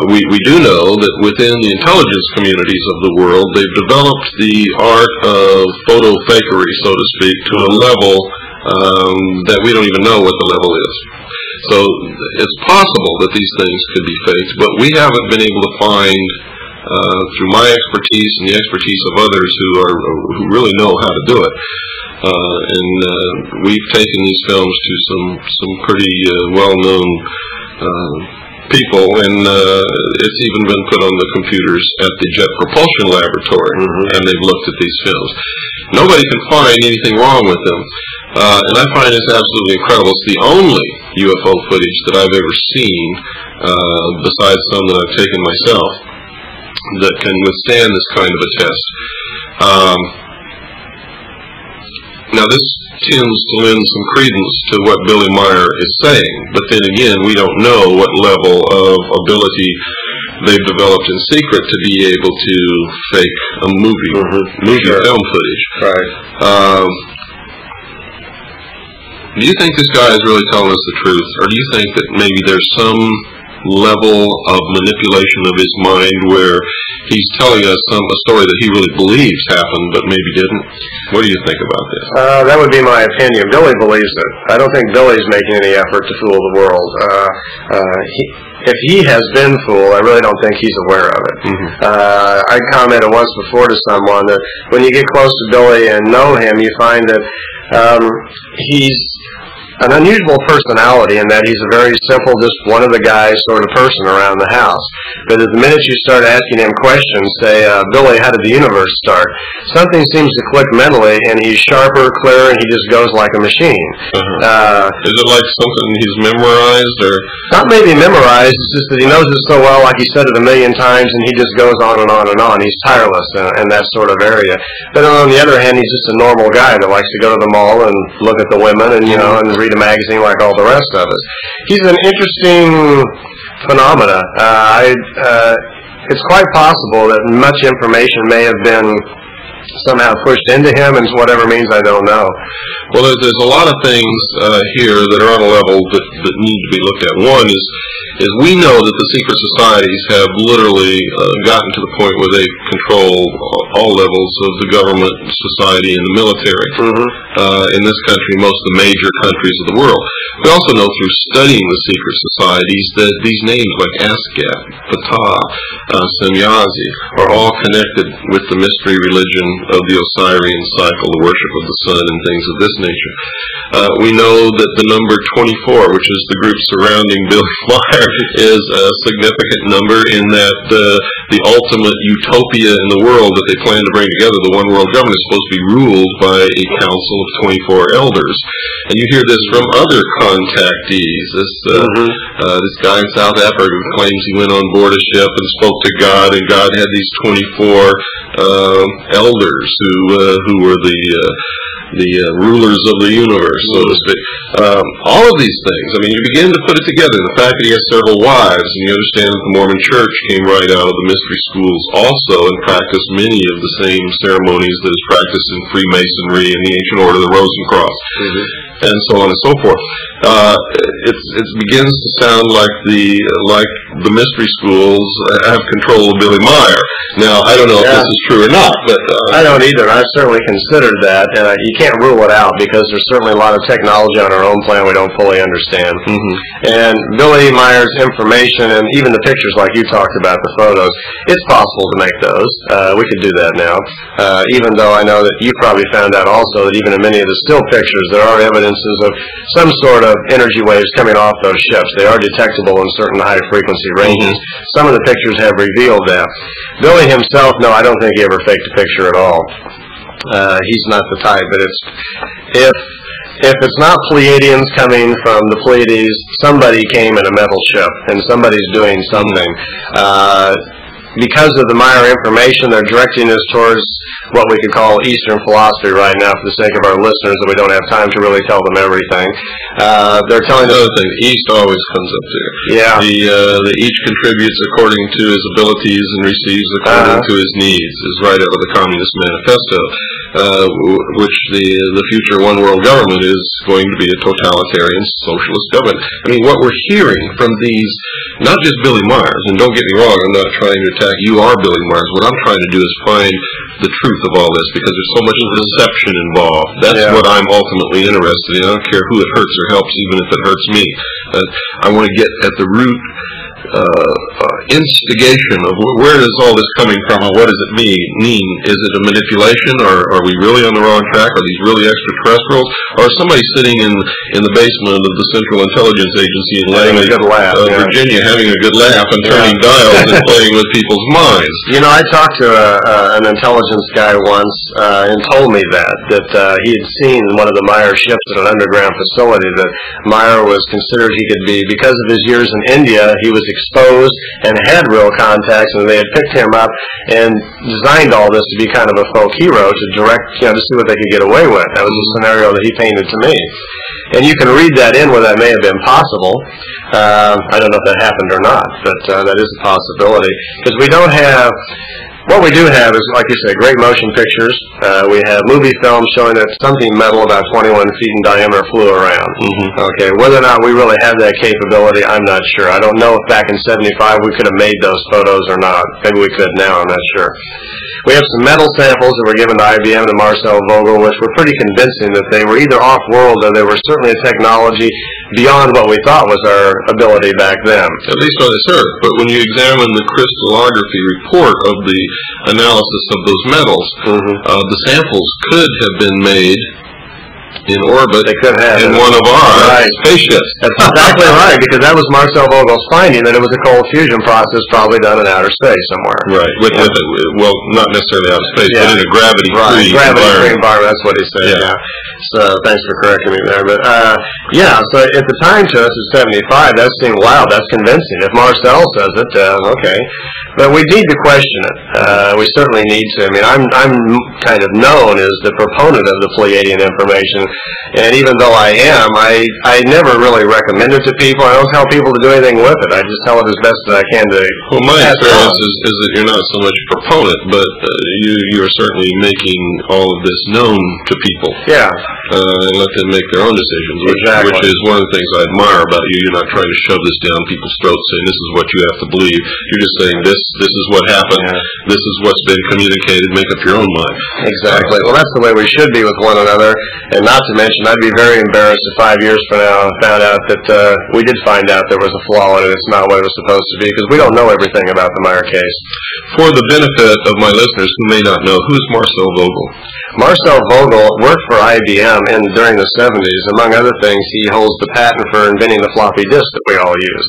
Speaker 1: We do know that within the intelligence communities of the world, they've developed the art of photo fakery, so to speak, to a level that we don't even know what the level is. So it's possible that these things could be faked, but we haven't been able to find, through my expertise and the expertise of others who really know how to do it. And we've taken these films to some pretty well-known people, and it's even been put on the computers at the Jet Propulsion Laboratory, and they've looked at these films. Nobody can find anything wrong with them, and I find this absolutely incredible. It's the only UFO footage that I've ever seen, besides some that I've taken myself, that can withstand this kind of a test. Now, this tends to lend some credence to what Billy Meire is saying, but then again, we don't know what level of ability they've developed in secret to be able to fake a movie film footage.
Speaker 2: Right.
Speaker 1: Do you think this guy is really telling us the truth, or do you think that maybe there's some level of manipulation of his mind where he's telling us a story that he really believes happened but maybe didn't? What do you think about this?
Speaker 2: That would be my opinion. Billy believes it. I don't think Billy's making any effort to fool the world. If he has been fooled, I really don't think he's aware of it. I commented once before to someone that when you get close to Billy and know him, you find that he's an unusual personality in that he's a very simple, just one of the guys sort of person around the house. But the minute you start asking him questions, say, "Billy, how did the universe start?" something seems to click mentally, and he's sharper, clearer, and he just goes like a machine.
Speaker 1: Is it like something he's memorized, or
Speaker 2: not maybe memorized? It's just that he knows it so well, like he said it a million times, and he just goes on and on and on. He's tireless in that sort of area. But on the other hand, he's just a normal guy that likes to go to the mall and look at the women and and read a magazine like all the rest of us. He's an interesting phenomena. It's quite possible that much information may have been somehow pushed into him, and whatever means, I don't know.
Speaker 1: Well, there's a lot of things here that are on a level that need to be looked at. One is we know that the secret societies have literally gotten to the point where they control all levels of the government, society, and the military in this country, most of the major countries of the world. We also know through studying the secret societies that these names like ASCAP, Ptah, Semyazi are all connected with the mystery religion of the Osirian cycle, the worship of the sun, and things of this nature. We know that the number 24, which is the group surrounding Billy Meire, is a significant number in that the ultimate utopia in the world that they plan to bring together, the one world government, is supposed to be ruled by a council of 24 elders. And you hear this from other contactees. This guy in South Africa who claims he went on board a ship and spoke to God, and God had these 24 elders who were the rulers of the universe, so to speak. All of these things, I mean, you begin to put it together. The fact that he has several wives, and you understand that the Mormon Church came right out of the mystery schools also and practiced many of the same ceremonies that is practiced in Freemasonry and the Ancient Order of the Rosencross, and so on and so forth. It begins to sound like the mystery schools have control of Billy Meire. Now, I don't know if this is true or not, but
Speaker 2: I don't either. I've certainly considered that, and you can't rule it out because there's certainly a lot of technology on our own planet we don't fully understand. And Billy Meire's information, and even the pictures like you talked about, the photos, it's possible to make those. We could do that now, even though I know that you probably found out also that even in many of the still pictures, there are evidences of some sort of energy waves coming off those ships. They are detectable in certain high-frequency ranges. Some of the pictures have revealed that. Billy himself, no, I don't think he ever faked a picture at all. He's not the type, but if it's not Pleiadians coming from the Pleiades, somebody came in a metal ship, and somebody's doing something. Because of the Meire information, they're directing us towards what we could call Eastern philosophy right now for the sake of our listeners, that we don't have time to really tell them everything. They're telling us...
Speaker 1: Another thing, East always comes up there.
Speaker 2: Yeah.
Speaker 1: The each contributes according to his abilities and receives according to his needs, is right out of the Communist Manifesto, which the future one world government is going to be a totalitarian socialist government. I mean, what we're hearing from these, not just Billy Meire, and don't get me wrong, I'm not trying to attack you or Billy Meire. What I'm trying to do is find the truth of all this, because there's so much deception involved. That's what I'm ultimately interested in. I don't care who it hurts or helps, even if it hurts me. I want to get at the root instigation of where is all this coming from, and what does it mean? Is it a manipulation, or are we really on the wrong track? Are these really extraterrestrials, or is somebody sitting in the basement of the Central Intelligence Agency in Langley, Virginia, having a good laugh and turning dials and playing with people's minds?
Speaker 2: You know, I talked to an intelligence guy once and told me that he had seen one of the Meire ships at an underground facility, that Meire was considered he could be, because of his years in India, he was exposed and had real contacts, and they had picked him up and designed all this to be kind of a folk hero, to direct, to see what they could get away with. That was the scenario that he painted to me. And you can read that in where that may have been possible. I don't know if that happened or not, but that is a possibility. Because we don't have... What we do have is, like you say, great motion pictures. We have movie films showing that something metal about 21 feet in diameter flew around. Okay, whether or not we really have that capability, I'm not sure. I don't know if back in '75 we could have made those photos or not. Maybe we could now, I'm not sure. We have some metal samples that were given to IBM and Marcel Vogel, which were pretty convincing that they were either off-world or they were certainly a technology beyond what we thought was our ability back then.
Speaker 1: At least on this Earth. But when you examine the crystallography report of the analysis of those metals, the samples could have been made in orbit in one of our spaceships.
Speaker 2: That's exactly right, because that was Marcel Vogel's finding, that it was a cold fusion process probably done in outer space somewhere.
Speaker 1: Right. Well, not necessarily outer space, but in a gravity-free
Speaker 2: environment. That's what he said. So thanks for correcting me there. But so at the time to us at 75, that seemed, wow, that's convincing. If Marcel says it, okay. But we need to question it. We certainly need to. I mean, I'm kind of known as the proponent of the Pleiadian information, and even though I am, I never really recommend it to people. I don't tell people to do anything with it. I just tell it as best as I can to.
Speaker 1: Well, my experience is that you're not so much a proponent, but you are certainly making all of this known to people.
Speaker 2: Yeah.
Speaker 1: And let them make their own decisions, which is one of the things I admire about you. You're not trying to shove this down people's throats, saying this is what you have to believe. You're just saying this is what happened. This is what's been communicated. Make up your own mind.
Speaker 2: Exactly. Well, that's the way we should be with one another. And not to mention, I'd be very embarrassed if 5 years from now I found out that we did find out there was a flaw in it. It's not what it was supposed to be, because we don't know everything about the Meire case.
Speaker 1: For the benefit of my listeners who may not know, who's Marcel Vogel?
Speaker 2: Marcel Vogel worked for IBM IBM during the 70s. Among other things, he holds the patent for inventing the floppy disk that we all use.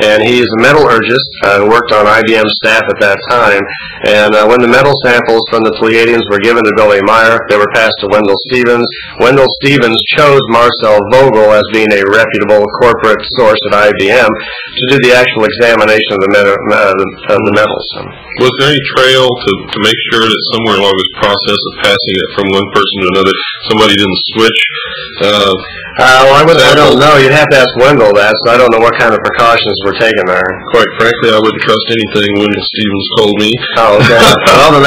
Speaker 2: And he's a metallurgist, worked on IBM staff at that time. And when the metal samples from the Pleiadians were given to Billy Meire, they were passed to Wendell Stevens. Wendell Stevens chose Marcel Vogel as being a reputable corporate source at IBM to do the actual examination of the metals.
Speaker 1: Was there any trail to make sure that somewhere along this process of passing it from one person to another, somebody didn't switch?
Speaker 2: I don't know. You'd have to ask Wendell that, so I don't know what kind of precautions were taken there.
Speaker 1: Quite frankly, I wouldn't trust anything Wendell Stevens told me.
Speaker 2: Oh, okay. Well, then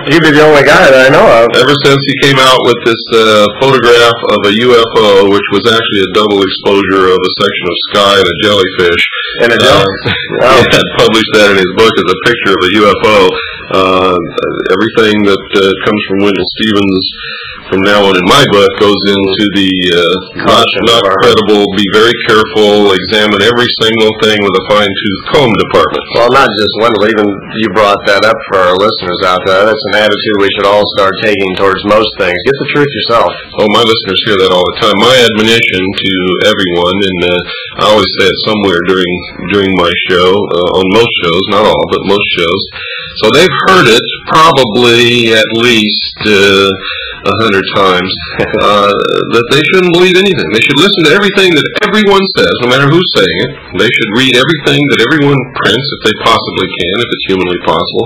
Speaker 2: you'd be the only guy that I know of.
Speaker 1: Ever since he came out with this photograph of a UFO, which was actually a double exposure of a section of sky and a jellyfish,
Speaker 2: and
Speaker 1: he had published that in his book as a picture of a UFO. Everything that comes from Wendell Stevens from now on in my book goes into the not credible, be very careful, examine every single thing with a fine-tooth comb department.
Speaker 2: Well, not just Wendell, even you brought that up for our listeners out there. That's an attitude we should all start taking towards most things. Get the truth yourself.
Speaker 1: Oh, my listeners hear that all the time. My admonition to everyone, and I always say it somewhere during my show, on most shows, not all, but most shows. So they've heard it probably at least 100 times, that they shouldn't believe anything. They should listen to everything that everyone says, no matter who's saying it. They should read everything that everyone prints, if they possibly can, if it's humanly possible.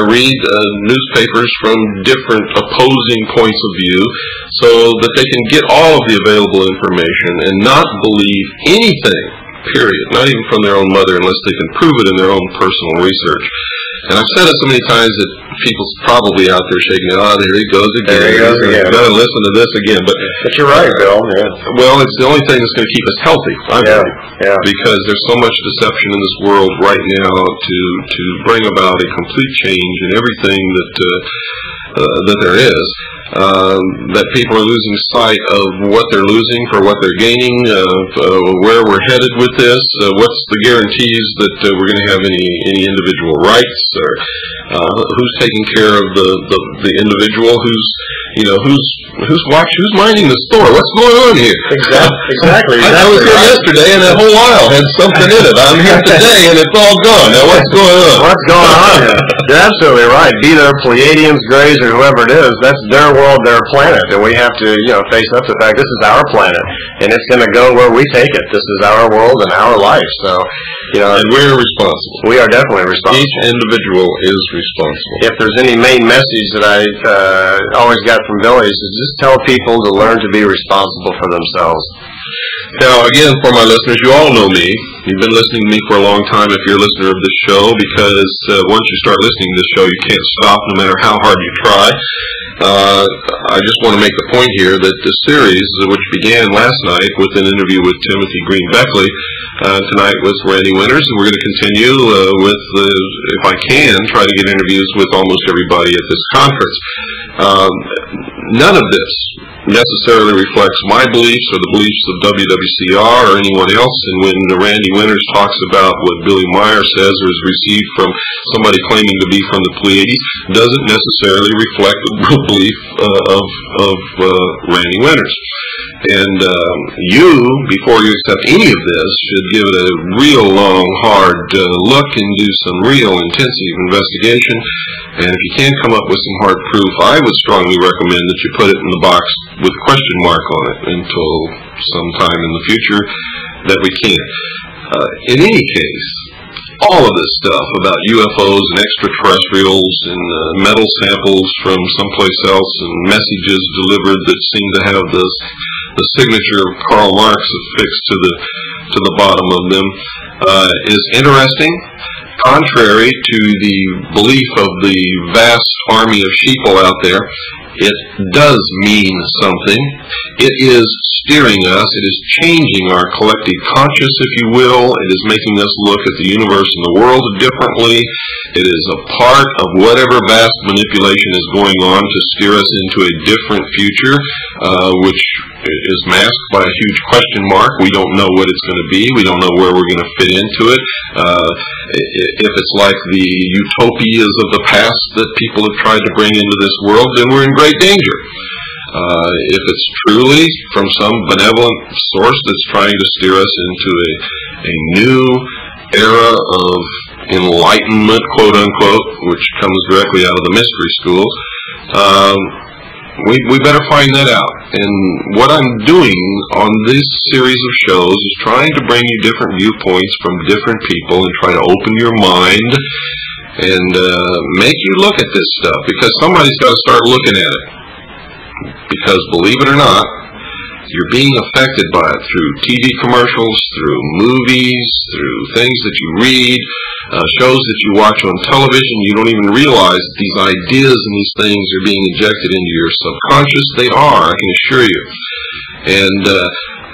Speaker 1: Read newspapers from different opposing points of view so that they can get all of the available information and not believe anything, period, not even from their own mother, unless they can prove it in their own personal research. And I've said it so many times that people's probably out there shaking it. Oh, there he goes again.
Speaker 2: There he goes again.
Speaker 1: You've got to listen to this again. But
Speaker 2: you're right, Bill. Yeah.
Speaker 1: Well, it's the only thing that's going to keep us healthy, I believe. Yeah. Because there's so much deception in this world right now to bring about a complete change in everything that there is. That people are losing sight of what they're losing for what they're gaining, where we're headed with this, what's the guarantees that we're going to have any individual rights, or who's taking care of the individual, who's minding the store, what's going on here?
Speaker 2: Exactly.
Speaker 1: I was here yesterday and that whole aisle had something in it. I'm here today and it's all gone. Now what's going on?
Speaker 2: What's going on here? You're absolutely right. Be there Pleiadians, Greys, or whoever it is, that's their world, their planet, and we have to, face up to the fact this is our planet, and it's going to go where we take it. This is our world and our life. So,
Speaker 1: and we're responsible.
Speaker 2: We are definitely responsible.
Speaker 1: Each individual is responsible.
Speaker 2: If there's any main message that I always got from Billy, is just tell people to learn to be responsible for themselves.
Speaker 1: Now, again, for my listeners, you all know me. You've been listening to me for a long time if you're a listener of this show, because once you start listening to this show, you can't stop no matter how hard you try. I just want to make the point here that the series, which began last night with an interview with Timothy Green Beckley, tonight with Randy Winters, and we're going to continue with, if I can, try to get interviews with almost everybody at this conference. None of this necessarily reflects my beliefs or the beliefs of WWCR or anyone else, and when Randy Winters talks about what Billy Meire says or is received from somebody claiming to be from the Pleiades, doesn't necessarily reflect the belief of Randy Winters. And you, before you accept any of this, should give it a real long, hard look and do some real intensive investigation. And if you can't come up with some hard proof, I would strongly recommend that you put it in the box with a question mark on it until sometime in the future that we can. In any case, all of this stuff about UFOs and extraterrestrials and metal samples from someplace else and messages delivered that seem to have the signature of Karl Marx affixed to the bottom of them is interesting. Contrary to the belief of the vast army of sheeple out there, it does mean something. It is steering us. It is changing our collective conscious, if you will. It is making us look at the universe and the world differently. It is a part of whatever vast manipulation is going on to steer us into a different future, which is masked by a huge question mark. We don't know what it's going to be. We don't know where we're going to fit into it. If it's like the utopias of the past that people have tried to bring into this world, then we're in great danger. If it's truly from some benevolent source that's trying to steer us into a new era of enlightenment, quote unquote, which comes directly out of the mystery schools, we better find that out. And what I'm doing on this series of shows is trying to bring you different viewpoints from different people and try to open your mind and make you look at this stuff, because somebody's got to start looking at it. Because believe it or not, you're being affected by it through TV commercials, through movies, through things that you read, shows that you watch on television. You don't even realize that these ideas and these things are being injected into your subconscious. They are, I can assure you. And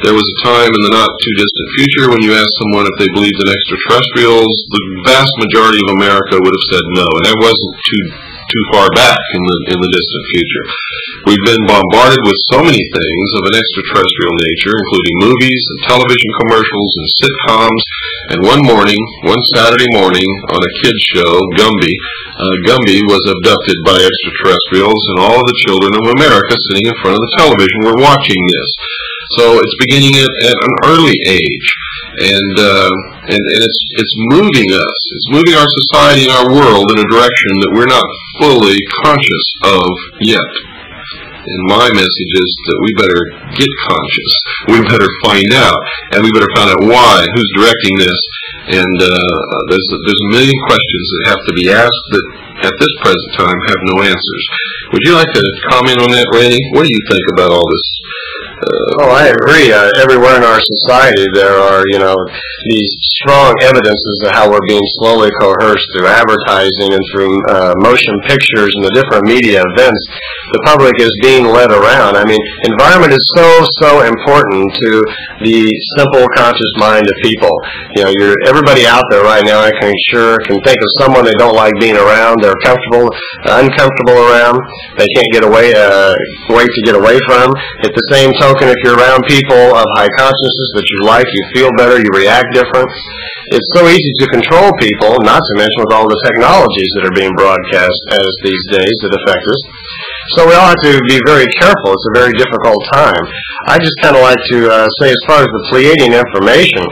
Speaker 1: there was a time in the not-too-distant future when you asked someone if they believed in extraterrestrials, the vast majority of America would have said no, and that wasn't too far back in the distant future. We've been bombarded with so many things of an extraterrestrial nature, including movies and television commercials and sitcoms. And one Saturday morning on a kid's show, Gumby was abducted by extraterrestrials, and all of the children of America sitting in front of the television were watching this. So it's beginning at an early age, and it's moving us. It's moving our society and our world in a direction that we're not fully conscious of yet. And my message is that we better get conscious. We better find out, and we better find out why, who's directing this. And there's a million questions that have to be asked that at this present time have no answers. Would you like to comment on that, Randy? What do you think about all this?
Speaker 2: I agree. Everywhere in our society there are, these strong evidences of how we're being slowly coerced through advertising and through motion pictures and the different media events. The public is being led around. I mean, environment is so important to the simple conscious mind of people. Everybody out there right now, I can think of someone they don't like being around. They're uncomfortable around. They can't wait to get away from. At the same token, if you're around people of high consciousness that you like, you feel better, you react different. It's so easy to control people, not to mention with all the technologies that are being broadcast as these days that affect us. So we all have to be very careful. It's a very difficult time. I just kind of like to say, as far as the Pleiadian information,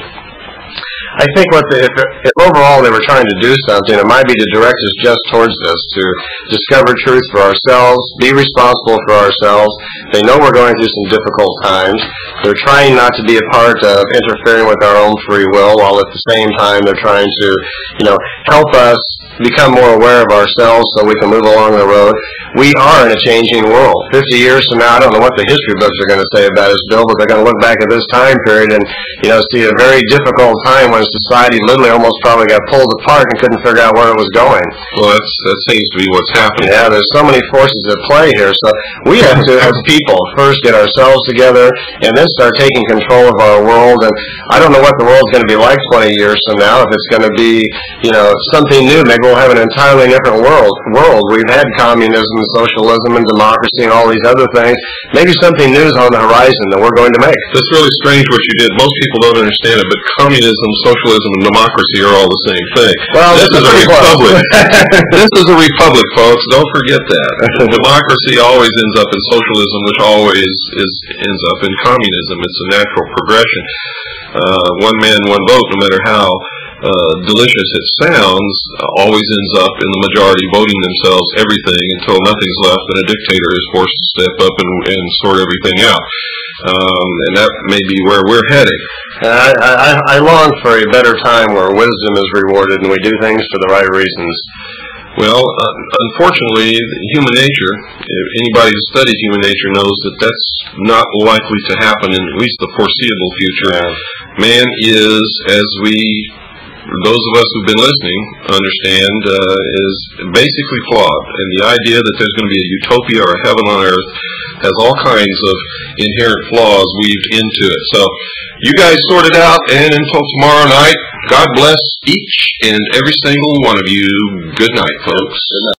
Speaker 2: I think if overall they were trying to do something, it might be to direct us just towards this, to discover truth for ourselves, be responsible for ourselves. They know we're going through some difficult times. They're trying not to be a part of interfering with our own free will, while at the same time they're trying to, help us become more aware of ourselves so we can move along the road. We are in a changing world. 50 years from now, I don't know what the history books are going to say about us, Bill, but they're going to look back at this time period and, see a very difficult time when society literally almost probably got pulled apart and couldn't figure out where it was going.
Speaker 1: Well, that seems to be what's happening.
Speaker 2: Yeah, there's so many forces at play here. So we have to, as people, first get ourselves together and then start taking control of our world. And I don't know what the world's going to be like 20 years from now. If it's going to be, something new, maybe we'll have an entirely different world. We've had communism, socialism, and democracy and all these other things. Maybe something new is on the horizon that we're going to make.
Speaker 1: That's really strange what you did. Most people don't understand it, but communism, socialism, and democracy are all the same thing.
Speaker 2: Well,
Speaker 1: this is a republic. This is a republic, folks. Don't forget that. Democracy always ends up in socialism, which always ends up in communism. It's a natural progression. One man, one vote, no matter how delicious it sounds, always ends up in the majority voting themselves everything until nothing's left and a dictator is forced to step up and sort everything out. And that may be where we're heading.
Speaker 2: I long for a better time where wisdom is rewarded and we do things for the right reasons.
Speaker 1: Well, unfortunately, human nature, if anybody who studies human nature knows that that's not likely to happen in at least the foreseeable future.
Speaker 2: Yeah.
Speaker 1: Man is, as those of us who've been listening understand, is basically flawed. And the idea that there's going to be a utopia or a heaven on earth has all kinds of inherent flaws weaved into it. So you guys sort it out, and until tomorrow night, God bless each and every single one of you. Good night, folks. Good night.